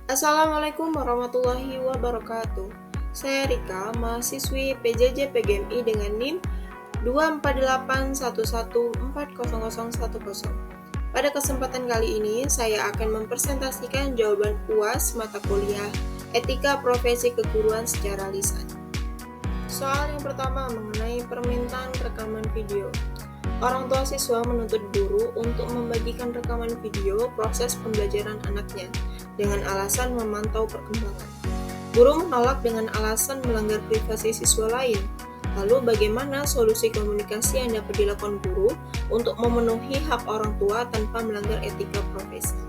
Assalamualaikum warahmatullahi wabarakatuh. Saya Rika, mahasiswi PJJ PGMI dengan NIM 248114010. Pada kesempatan kali ini, saya akan mempresentasikan jawaban UAS mata kuliah Etika Profesi Keguruan secara lisan. Soal yang pertama mengenai permintaan rekaman video. Orang tua siswa menuntut guru untuk membagikan rekaman video proses pembelajaran anaknya dengan alasan memantau perkembangan. Guru menolak dengan alasan melanggar privasi siswa lain. Lalu bagaimana solusi komunikasi yang dapat dilakukan guru untuk memenuhi hak orang tua tanpa melanggar etika profesi?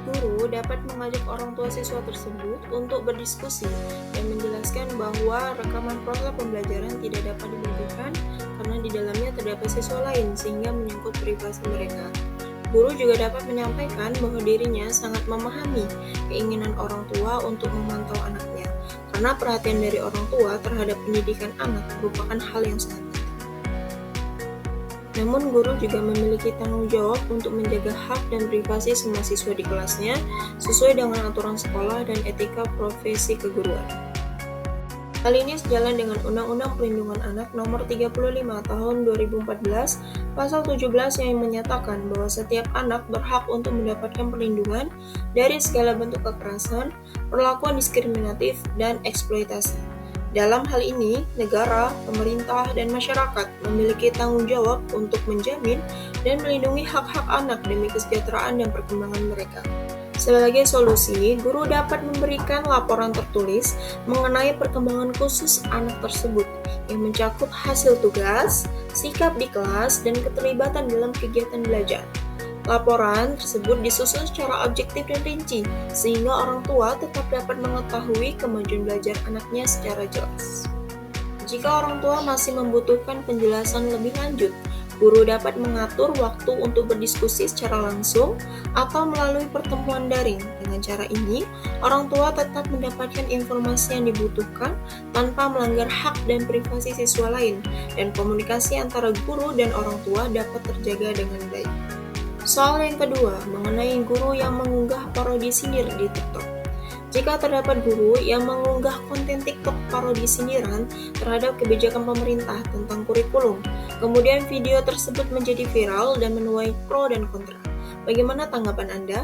Guru dapat mengajak orang tua siswa tersebut untuk berdiskusi dan menjelaskan bahwa rekaman proses pembelajaran tidak dapat dibagikan karena di dalamnya terdapat siswa lain sehingga menyangkut privasi mereka. Guru juga dapat menyampaikan bahwa dirinya sangat memahami keinginan orang tua untuk memantau anaknya, karena perhatian dari orang tua terhadap pendidikan anak merupakan hal yang sangat penting. Namun, guru juga memiliki tanggung jawab untuk menjaga hak dan privasi semua siswa di kelasnya sesuai dengan aturan sekolah dan etika profesi keguruan. Hal ini sejalan dengan Undang-Undang Perlindungan Anak Nomor 35 Tahun 2014 Pasal 17 yang menyatakan bahwa setiap anak berhak untuk mendapatkan perlindungan dari segala bentuk kekerasan, perlakuan diskriminatif, dan eksploitasi. Dalam hal ini, negara, pemerintah, dan masyarakat memiliki tanggung jawab untuk menjamin dan melindungi hak-hak anak demi kesejahteraan dan perkembangan mereka. Sebagai solusi, guru dapat memberikan laporan tertulis mengenai perkembangan khusus anak tersebut yang mencakup hasil tugas, sikap di kelas, dan keterlibatan dalam kegiatan belajar. Laporan tersebut disusun secara objektif dan rinci, sehingga orang tua tetap dapat mengetahui kemajuan belajar anaknya secara jelas. Jika orang tua masih membutuhkan penjelasan lebih lanjut, guru dapat mengatur waktu untuk berdiskusi secara langsung atau melalui pertemuan daring. Dengan cara ini, orang tua tetap mendapatkan informasi yang dibutuhkan tanpa melanggar hak dan privasi siswa lain, dan komunikasi antara guru dan orang tua dapat terjaga dengan baik. Soal yang kedua, mengenai guru yang mengunggah parodi sindir di TikTok. Jika terdapat guru yang mengunggah konten TikTok parodi sindiran terhadap kebijakan pemerintah tentang kurikulum, kemudian video tersebut menjadi viral dan menuai pro dan kontra, bagaimana tanggapan Anda?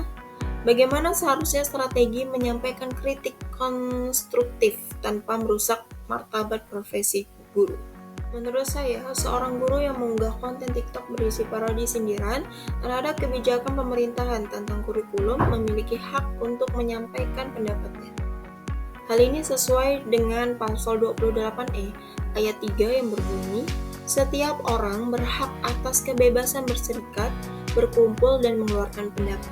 Bagaimana seharusnya strategi menyampaikan kritik konstruktif tanpa merusak martabat profesi guru? Menurut saya, seorang guru yang mengunggah konten TikTok berisi parodi sindiran terhadap kebijakan pemerintahan tentang kurikulum memiliki hak untuk menyampaikan pendapatnya. Hal ini sesuai dengan Pasal 28E ayat 3 yang berbunyi, setiap orang berhak atas kebebasan berserikat, berkumpul, dan mengeluarkan pendapat.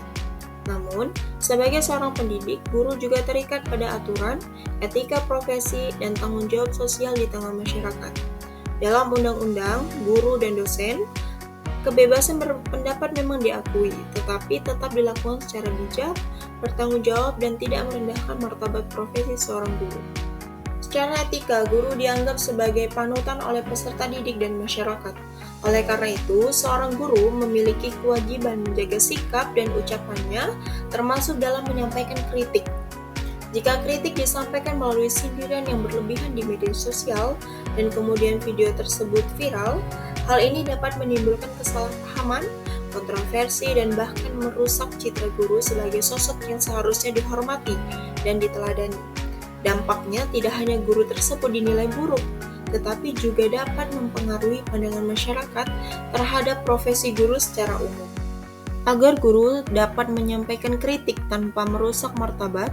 Namun, sebagai seorang pendidik, guru juga terikat pada aturan, etika profesi, dan tanggung jawab sosial di tengah masyarakat. Dalam undang-undang, guru dan dosen, kebebasan berpendapat memang diakui, tetapi tetap dilakukan secara bijak, bertanggung jawab, dan tidak merendahkan martabat profesi seorang guru. Secara etika, guru dianggap sebagai panutan oleh peserta didik dan masyarakat. Oleh karena itu, seorang guru memiliki kewajiban menjaga sikap dan ucapannya, termasuk dalam menyampaikan kritik. Jika kritik disampaikan melalui sindiran yang berlebihan di media sosial dan kemudian video tersebut viral, hal ini dapat menimbulkan kesalahpahaman, kontroversi, dan bahkan merusak citra guru sebagai sosok yang seharusnya dihormati dan diteladani. Dampaknya tidak hanya guru tersebut dinilai buruk, tetapi juga dapat mempengaruhi pandangan masyarakat terhadap profesi guru secara umum. Agar guru dapat menyampaikan kritik tanpa merusak martabat,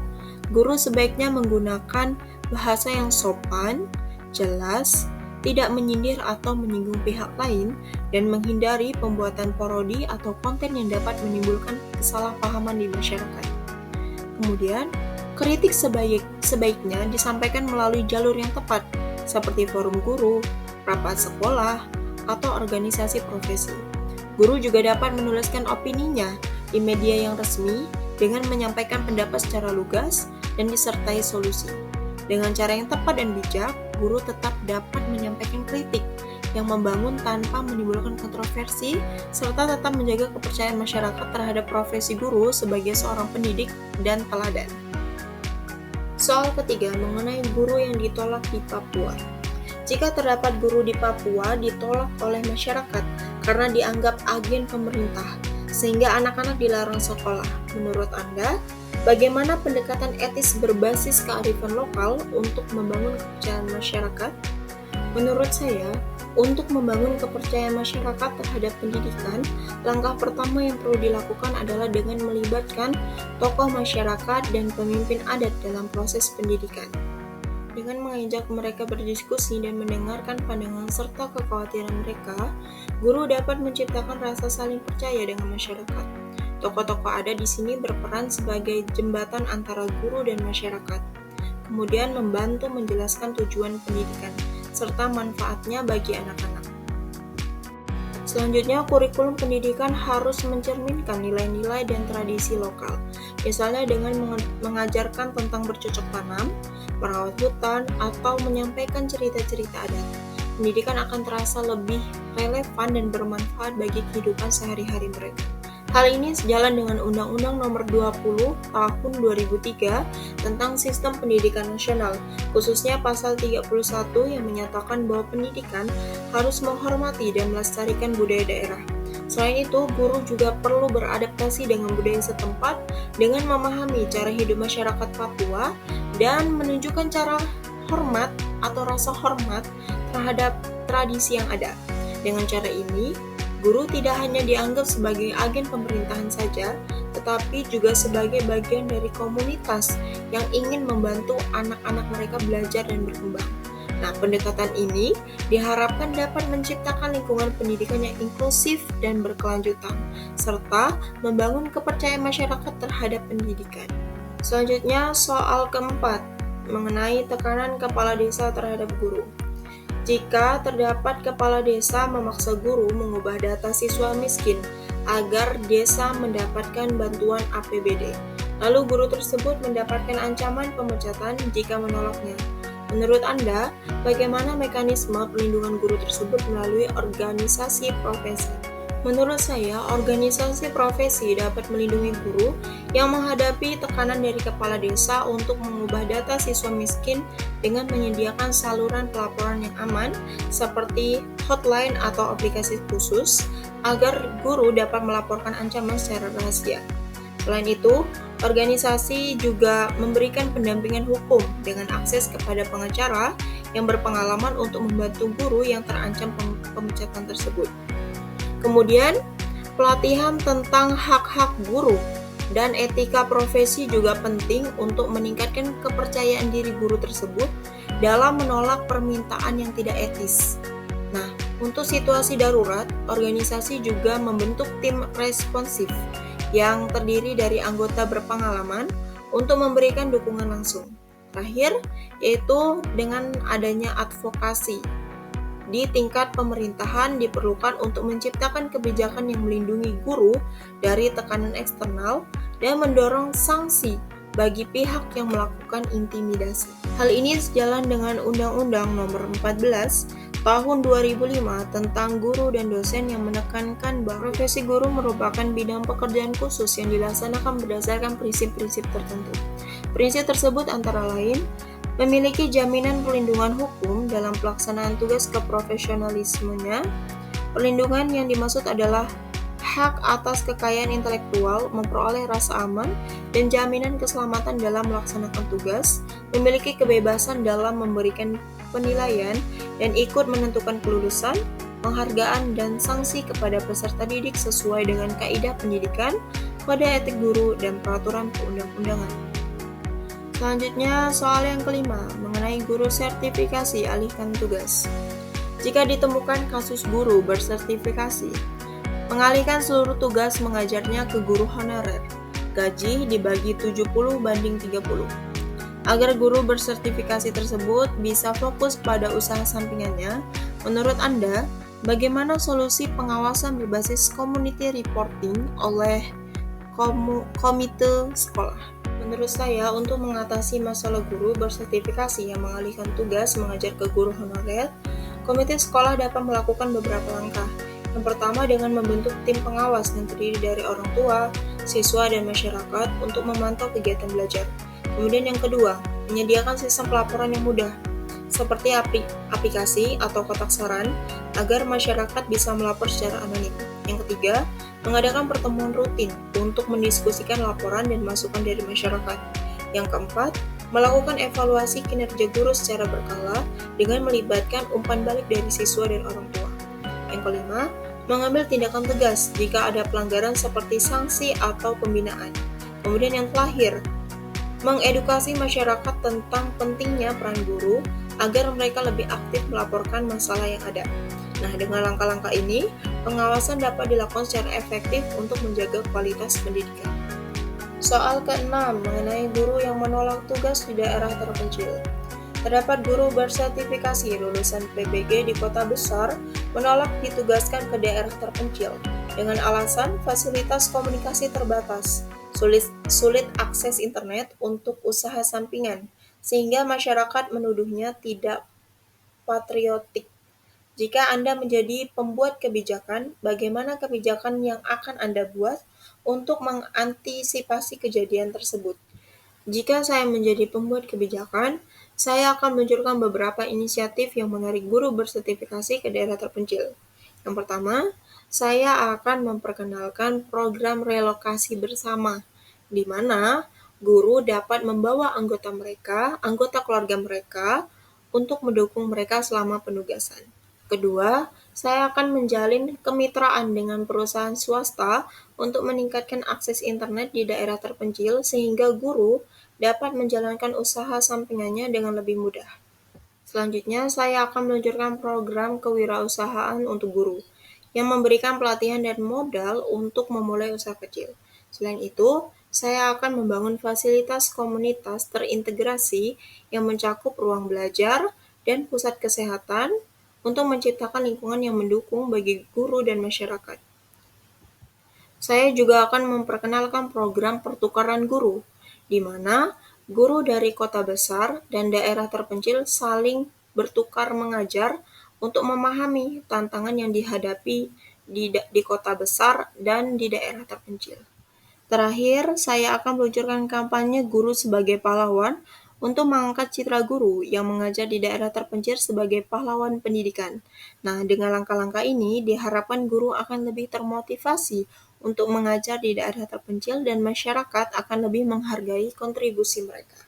guru sebaiknya menggunakan bahasa yang sopan, jelas, tidak menyindir atau menyinggung pihak lain, dan menghindari pembuatan parodi atau konten yang dapat menimbulkan kesalahpahaman di masyarakat. Kemudian, kritik sebaiknya disampaikan melalui jalur yang tepat, seperti forum guru, rapat sekolah, atau organisasi profesi. Guru juga dapat menuliskan opininya di media yang resmi dengan menyampaikan pendapat secara lugas dan disertai solusi. Dengan cara yang tepat dan bijak, guru tetap dapat menyampaikan kritik yang membangun tanpa menimbulkan kontroversi, serta tetap menjaga kepercayaan masyarakat terhadap profesi guru sebagai seorang pendidik dan teladan. Soal ketiga mengenai guru yang ditolak di Papua. Jika terdapat guru di Papua ditolak oleh masyarakat karena dianggap agen pemerintah, sehingga anak-anak dilarang sekolah, menurut Anda, bagaimana pendekatan etis berbasis kearifan lokal untuk membangun kepercayaan masyarakat? Menurut saya, untuk membangun kepercayaan masyarakat terhadap pendidikan, langkah pertama yang perlu dilakukan adalah dengan melibatkan tokoh masyarakat dan pemimpin adat dalam proses pendidikan. Dengan mengajak mereka berdiskusi dan mendengarkan pandangan serta kekhawatiran mereka, guru dapat menciptakan rasa saling percaya dengan masyarakat. Tokoh-tokoh adat di sini berperan sebagai jembatan antara guru dan masyarakat, kemudian membantu menjelaskan tujuan pendidikan serta manfaatnya bagi anak-anak. Selanjutnya, kurikulum pendidikan harus mencerminkan nilai-nilai dan tradisi lokal, misalnya dengan mengajarkan tentang bercocok tanam, merawat hutan, atau menyampaikan cerita-cerita adat. Pendidikan akan terasa lebih relevan dan bermanfaat bagi kehidupan sehari-hari mereka. Hal ini sejalan dengan Undang-Undang Nomor 20 Tahun 2003 tentang Sistem Pendidikan Nasional, khususnya Pasal 31 yang menyatakan bahwa pendidikan harus menghormati dan melestarikan budaya daerah. Selain itu, guru juga perlu beradaptasi dengan budaya setempat dengan memahami cara hidup masyarakat Papua dan menunjukkan cara hormat atau rasa hormat terhadap tradisi yang ada. Dengan cara ini, guru tidak hanya dianggap sebagai agen pemerintahan saja, tetapi juga sebagai bagian dari komunitas yang ingin membantu anak-anak mereka belajar dan berkembang. Nah, pendekatan ini diharapkan dapat menciptakan lingkungan pendidikan yang inklusif dan berkelanjutan, serta membangun kepercayaan masyarakat terhadap pendidikan. Selanjutnya, soal keempat, mengenai tekanan kepala desa terhadap guru. Jika terdapat kepala desa memaksa guru mengubah data siswa miskin agar desa mendapatkan bantuan APBD, lalu guru tersebut mendapatkan ancaman pemecatan jika menolaknya. Menurut Anda, bagaimana mekanisme pelindungan guru tersebut melalui organisasi profesi? Menurut saya, organisasi profesi dapat melindungi guru yang menghadapi tekanan dari kepala desa untuk mengubah data siswa miskin dengan menyediakan saluran pelaporan yang aman seperti hotline atau aplikasi khusus agar guru dapat melaporkan ancaman secara rahasia. Selain itu, organisasi juga memberikan pendampingan hukum dengan akses kepada pengacara yang berpengalaman untuk membantu guru yang terancam pemecatan tersebut. Kemudian, pelatihan tentang hak-hak guru dan etika profesi juga penting untuk meningkatkan kepercayaan diri guru tersebut dalam menolak permintaan yang tidak etis. Nah, untuk situasi darurat, organisasi juga membentuk tim responsif yang terdiri dari anggota berpengalaman untuk memberikan dukungan langsung. Terakhir, yaitu dengan adanya advokasi di tingkat pemerintahan diperlukan untuk menciptakan kebijakan yang melindungi guru dari tekanan eksternal dan mendorong sanksi bagi pihak yang melakukan intimidasi. Hal ini sejalan dengan Undang-Undang Nomor 14 Tahun 2005 tentang guru dan dosen yang menekankan bahwa profesi guru merupakan bidang pekerjaan khusus yang dilaksanakan berdasarkan prinsip-prinsip tertentu. Prinsip tersebut antara lain memiliki jaminan perlindungan hukum dalam pelaksanaan tugas keprofesionalismenya. Perlindungan yang dimaksud adalah hak atas kekayaan intelektual, memperoleh rasa aman, dan jaminan keselamatan dalam melaksanakan tugas, memiliki kebebasan dalam memberikan penilaian dan ikut menentukan kelulusan, penghargaan, dan sanksi kepada peserta didik sesuai dengan kaidah pendidikan, kode etik guru, dan peraturan perundang-undangan. Selanjutnya, soal yang kelima, mengenai guru sertifikasi alihkan tugas. Jika ditemukan kasus guru bersertifikasi, mengalihkan seluruh tugas mengajarnya ke guru honorer, gaji dibagi 70/30. Agar guru bersertifikasi tersebut bisa fokus pada usaha sampingannya, menurut Anda, bagaimana solusi pengawasan berbasis community reporting oleh komite sekolah? Menurut saya, untuk mengatasi masalah guru bersertifikasi yang mengalihkan tugas mengajar ke guru honorer, Komite sekolah dapat melakukan beberapa langkah. Yang pertama dengan membentuk tim pengawas yang terdiri dari orang tua, siswa, dan masyarakat untuk memantau kegiatan belajar. Kemudian yang kedua, menyediakan sistem pelaporan yang mudah, seperti aplikasi atau kotak saran, agar masyarakat bisa melapor secara anonim. Yang ketiga, mengadakan pertemuan rutin untuk mendiskusikan laporan dan masukan dari masyarakat. Yang keempat, melakukan evaluasi kinerja guru secara berkala dengan melibatkan umpan balik dari siswa dan orang tua. Yang kelima, mengambil tindakan tegas jika ada pelanggaran seperti sanksi atau pembinaan. Kemudian yang terakhir, mengedukasi masyarakat tentang pentingnya peran guru agar mereka lebih aktif melaporkan masalah yang ada. Nah, dengan langkah-langkah ini, pengawasan dapat dilakukan secara efektif untuk menjaga kualitas pendidikan. Soal ke-6 mengenai guru yang menolak tugas di daerah terpencil. Terdapat guru bersertifikasi lulusan PBG di kota besar menolak ditugaskan ke daerah terpencil dengan alasan fasilitas komunikasi terbatas, sulit akses internet untuk usaha sampingan, sehingga masyarakat menuduhnya tidak patriotik. Jika Anda menjadi pembuat kebijakan, bagaimana kebijakan yang akan Anda buat untuk mengantisipasi kejadian tersebut? Jika saya menjadi pembuat kebijakan, saya akan meluncurkan beberapa inisiatif yang menarik guru bersertifikasi ke daerah terpencil. Yang pertama, saya akan memperkenalkan program relokasi bersama, di mana guru dapat membawa anggota keluarga mereka, untuk mendukung mereka selama penugasan. Kedua, saya akan menjalin kemitraan dengan perusahaan swasta untuk meningkatkan akses internet di daerah terpencil sehingga guru dapat menjalankan usaha sampingannya dengan lebih mudah. Selanjutnya, saya akan meluncurkan program kewirausahaan untuk guru yang memberikan pelatihan dan modal untuk memulai usaha kecil. Selain itu, saya akan membangun fasilitas komunitas terintegrasi yang mencakup ruang belajar dan pusat kesehatan untuk menciptakan lingkungan yang mendukung bagi guru dan masyarakat. Saya juga akan memperkenalkan program pertukaran guru, di mana guru dari kota besar dan daerah terpencil saling bertukar mengajar untuk memahami tantangan yang dihadapi di kota besar dan di daerah terpencil. Terakhir, saya akan meluncurkan kampanye guru sebagai pahlawan untuk mengangkat citra guru yang mengajar di daerah terpencil sebagai pahlawan pendidikan. Nah, dengan langkah-langkah ini, diharapkan guru akan lebih termotivasi untuk mengajar di daerah terpencil dan masyarakat akan lebih menghargai kontribusi mereka.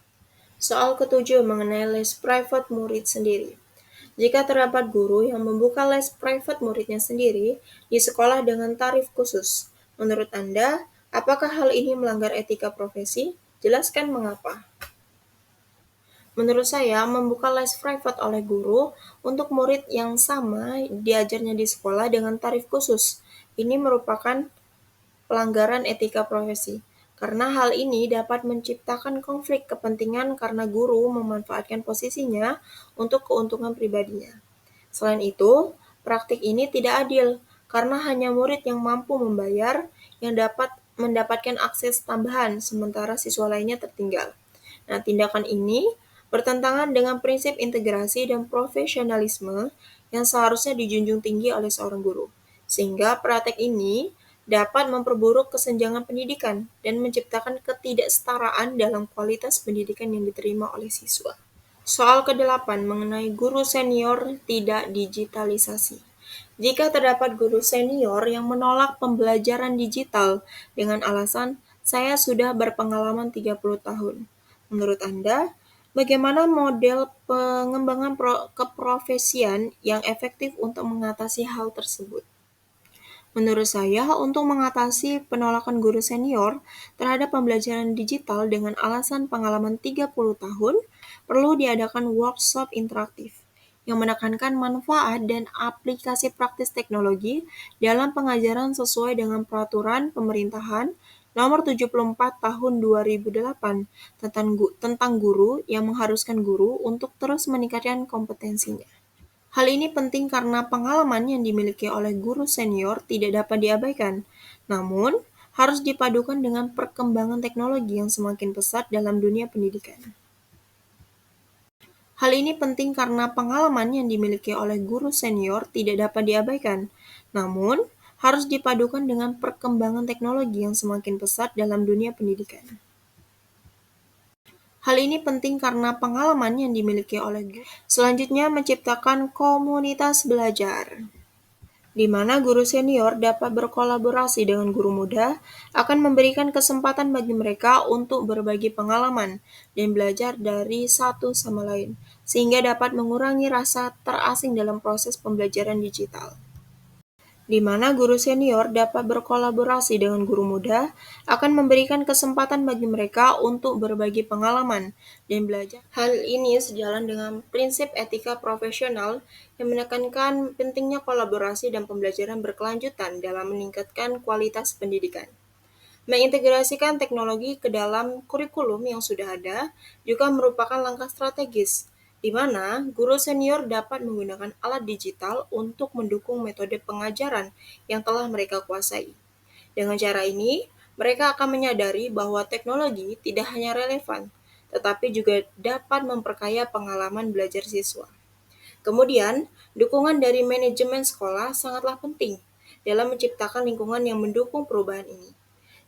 Soal ke-7 mengenai les private murid sendiri. Jika terdapat guru yang membuka les private muridnya sendiri di sekolah dengan tarif khusus, menurut Anda, apakah hal ini melanggar etika profesi? Jelaskan mengapa. Menurut saya, membuka les private oleh guru untuk murid yang sama diajarnya di sekolah dengan tarif khusus. Ini merupakan pelanggaran etika profesi, karena hal ini dapat menciptakan konflik kepentingan karena guru memanfaatkan posisinya untuk keuntungan pribadinya. Selain itu, praktik ini tidak adil, karena hanya murid yang mampu membayar yang dapat mendapatkan akses tambahan, sementara siswa lainnya tertinggal. Nah, tindakan ini bertentangan dengan prinsip integrasi dan profesionalisme yang seharusnya dijunjung tinggi oleh seorang guru, sehingga praktek ini dapat memperburuk kesenjangan pendidikan dan menciptakan ketidaksetaraan dalam kualitas pendidikan yang diterima oleh siswa. Soal ke-8 mengenai guru senior tidak digitalisasi. Jika terdapat guru senior yang menolak pembelajaran digital dengan alasan saya sudah berpengalaman 30 tahun. Menurut Anda, bagaimana model pengembangan keprofesian yang efektif untuk mengatasi hal tersebut? Menurut saya, untuk mengatasi penolakan guru senior terhadap pembelajaran digital dengan alasan pengalaman 30 tahun, perlu diadakan workshop interaktif yang menekankan manfaat dan aplikasi praktis teknologi dalam pengajaran sesuai dengan peraturan pemerintahan Nomor 74 Tahun 2008 tentang guru yang mengharuskan guru untuk terus meningkatkan kompetensinya. Hal ini penting karena pengalaman yang dimiliki oleh guru senior tidak dapat diabaikan, namun harus dipadukan dengan perkembangan teknologi yang semakin pesat dalam dunia pendidikan. Hal ini penting karena pengalaman yang dimiliki oleh guru senior tidak dapat diabaikan, namun harus dipadukan dengan perkembangan teknologi yang semakin pesat dalam dunia pendidikan. Hal ini penting karena pengalaman yang dimiliki oleh guru. Selanjutnya, menciptakan komunitas belajar, di mana guru senior dapat berkolaborasi dengan guru muda, akan memberikan kesempatan bagi mereka untuk berbagi pengalaman dan belajar dari satu sama lain, sehingga dapat mengurangi rasa terasing dalam proses pembelajaran digital. Di mana guru senior dapat berkolaborasi dengan guru muda, akan memberikan kesempatan bagi mereka untuk berbagi pengalaman dan belajar. Hal ini sejalan dengan prinsip etika profesional yang menekankan pentingnya kolaborasi dan pembelajaran berkelanjutan dalam meningkatkan kualitas pendidikan. Mengintegrasikan teknologi ke dalam kurikulum yang sudah ada juga merupakan langkah strategis, di mana guru senior dapat menggunakan alat digital untuk mendukung metode pengajaran yang telah mereka kuasai. Dengan cara ini, mereka akan menyadari bahwa teknologi tidak hanya relevan, tetapi juga dapat memperkaya pengalaman belajar siswa. Kemudian, dukungan dari manajemen sekolah sangatlah penting dalam menciptakan lingkungan yang mendukung perubahan ini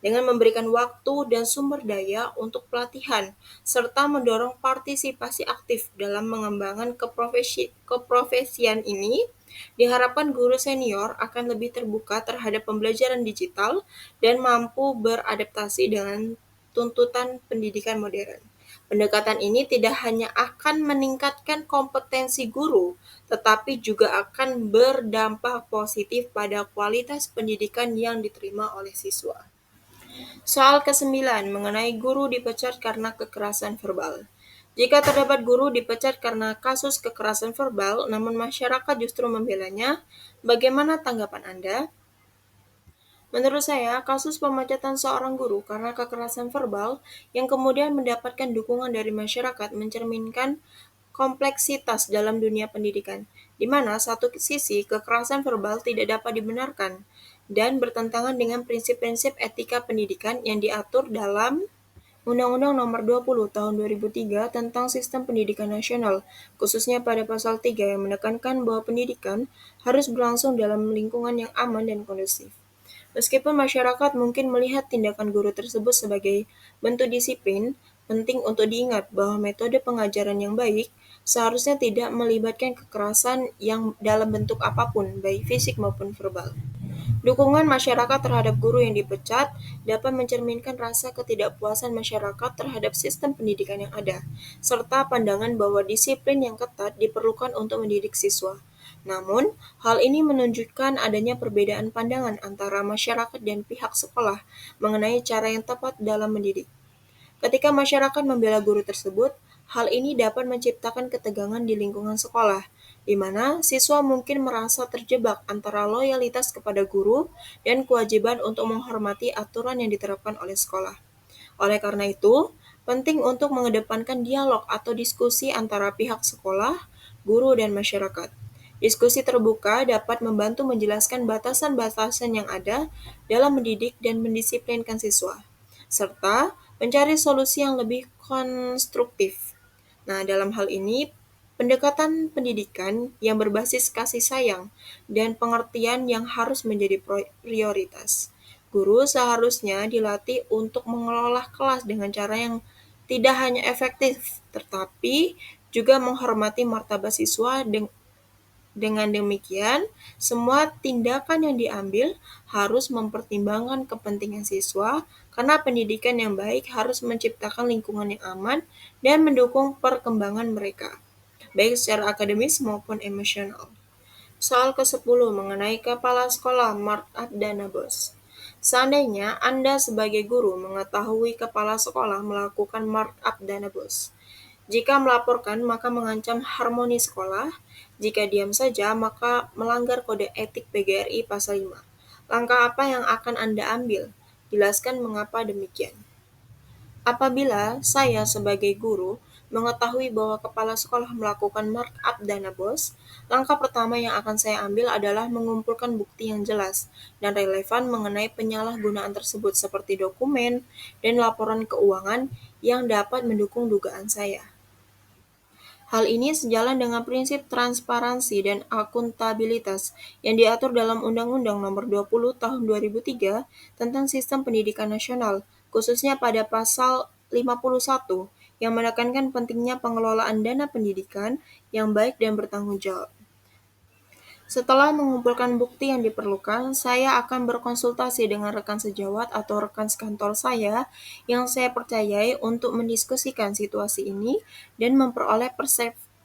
dengan memberikan waktu dan sumber daya untuk pelatihan, serta mendorong partisipasi aktif dalam mengembangkan keprofesian ini, diharapkan guru senior akan lebih terbuka terhadap pembelajaran digital dan mampu beradaptasi dengan tuntutan pendidikan modern. Pendekatan ini tidak hanya akan meningkatkan kompetensi guru, tetapi juga akan berdampak positif pada kualitas pendidikan yang diterima oleh siswa. Soal ke-9 mengenai guru dipecat karena kekerasan verbal. Jika terdapat guru dipecat karena kasus kekerasan verbal, namun masyarakat justru membelanya, bagaimana tanggapan Anda? Menurut saya, kasus pemecatan seorang guru karena kekerasan verbal yang kemudian mendapatkan dukungan dari masyarakat mencerminkan kompleksitas dalam dunia pendidikan, di mana satu sisi kekerasan verbal tidak dapat dibenarkan dan bertentangan dengan prinsip-prinsip etika pendidikan yang diatur dalam Undang-Undang Nomor 20 Tahun 2003 tentang Sistem Pendidikan Nasional, khususnya pada pasal 3 yang menekankan bahwa pendidikan harus berlangsung dalam lingkungan yang aman dan kondusif. Meskipun masyarakat mungkin melihat tindakan guru tersebut sebagai bentuk disiplin, penting untuk diingat bahwa metode pengajaran yang baik seharusnya tidak melibatkan kekerasan yang dalam bentuk apapun, baik fisik maupun verbal. Dukungan masyarakat terhadap guru yang dipecat dapat mencerminkan rasa ketidakpuasan masyarakat terhadap sistem pendidikan yang ada, serta pandangan bahwa disiplin yang ketat diperlukan untuk mendidik siswa. Namun, hal ini menunjukkan adanya perbedaan pandangan antara masyarakat dan pihak sekolah mengenai cara yang tepat dalam mendidik. Ketika masyarakat membela guru tersebut, hal ini dapat menciptakan ketegangan di lingkungan sekolah, di mana siswa mungkin merasa terjebak antara loyalitas kepada guru dan kewajiban untuk menghormati aturan yang diterapkan oleh sekolah. Oleh karena itu, penting untuk mengedepankan dialog atau diskusi antara pihak sekolah, guru, dan masyarakat. Diskusi terbuka dapat membantu menjelaskan batasan-batasan yang ada dalam mendidik dan mendisiplinkan siswa, serta mencari solusi yang lebih konstruktif. Nah, dalam hal ini, pendekatan pendidikan yang berbasis kasih sayang dan pengertian yang harus menjadi prioritas. Guru seharusnya dilatih untuk mengelola kelas dengan cara yang tidak hanya efektif, tetapi juga menghormati martabat siswa. Dengan demikian, semua tindakan yang diambil harus mempertimbangkan kepentingan siswa, karena pendidikan yang baik harus menciptakan lingkungan yang aman dan mendukung perkembangan mereka, baik secara akademis maupun emosional. Soal ke-10 mengenai kepala sekolah markup dana bos. Seandainya Anda sebagai guru mengetahui kepala sekolah melakukan markup dana bos, jika melaporkan, maka mengancam harmoni sekolah. Jika diam saja, maka melanggar kode etik PGRI pasal 5. Langkah apa yang akan Anda ambil? Jelaskan mengapa demikian. Apabila saya sebagai guru mengetahui bahwa kepala sekolah melakukan markup dana bos, langkah pertama yang akan saya ambil adalah mengumpulkan bukti yang jelas dan relevan mengenai penyalahgunaan tersebut seperti dokumen dan laporan keuangan yang dapat mendukung dugaan saya. Hal ini sejalan dengan prinsip transparansi dan akuntabilitas yang diatur dalam Undang-Undang Nomor 20 Tahun 2003 tentang Sistem Pendidikan Nasional, khususnya pada pasal 51 yang menekankan pentingnya pengelolaan dana pendidikan yang baik dan bertanggung jawab. Setelah mengumpulkan bukti yang diperlukan, saya akan berkonsultasi dengan rekan sejawat atau rekan sekantor saya yang saya percayai untuk mendiskusikan situasi ini dan memperoleh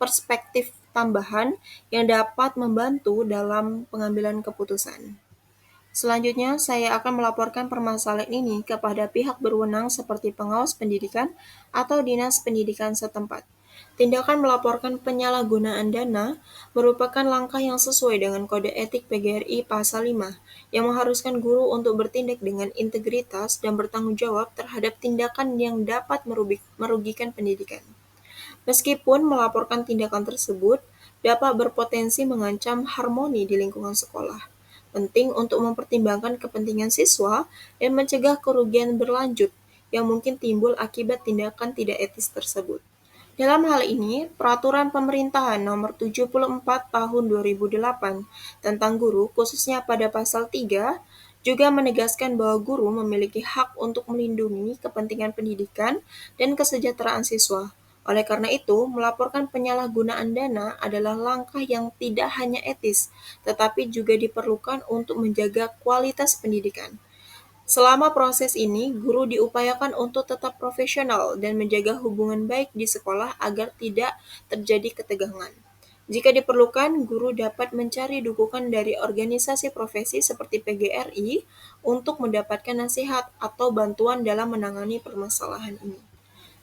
perspektif tambahan yang dapat membantu dalam pengambilan keputusan. Selanjutnya, saya akan melaporkan permasalahan ini kepada pihak berwenang seperti pengawas pendidikan atau dinas pendidikan setempat. Tindakan melaporkan penyalahgunaan dana merupakan langkah yang sesuai dengan Kode Etik PGRI Pasal 5, yang mengharuskan guru untuk bertindak dengan integritas dan bertanggung jawab terhadap tindakan yang dapat merugikan pendidikan. Meskipun melaporkan tindakan tersebut dapat berpotensi mengancam harmoni di lingkungan sekolah, penting untuk mempertimbangkan kepentingan siswa dan mencegah kerugian berlanjut yang mungkin timbul akibat tindakan tidak etis tersebut. Dalam hal ini, Peraturan Pemerintahan Nomor 74 Tahun 2008 tentang guru, khususnya pada pasal 3, juga menegaskan bahwa guru memiliki hak untuk melindungi kepentingan pendidikan dan kesejahteraan siswa. Oleh karena itu, melaporkan penyalahgunaan dana adalah langkah yang tidak hanya etis, tetapi juga diperlukan untuk menjaga kualitas pendidikan. Selama proses ini, guru diupayakan untuk tetap profesional dan menjaga hubungan baik di sekolah agar tidak terjadi ketegangan. Jika diperlukan, guru dapat mencari dukungan dari organisasi profesi seperti PGRI untuk mendapatkan nasihat atau bantuan dalam menangani permasalahan ini.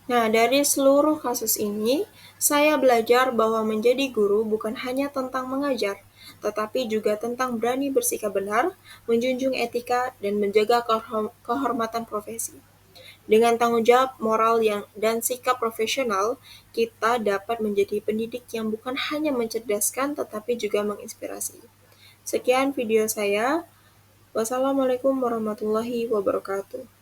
Nah, dari seluruh kasus ini, saya belajar bahwa menjadi guru bukan hanya tentang mengajar, tetapi juga tentang berani bersikap benar, menjunjung etika, dan menjaga kehormatan profesi. Dengan tanggung jawab moral dan sikap profesional, kita dapat menjadi pendidik yang bukan hanya mencerdaskan, tetapi juga menginspirasi. Sekian video saya. Wassalamualaikum warahmatullahi wabarakatuh.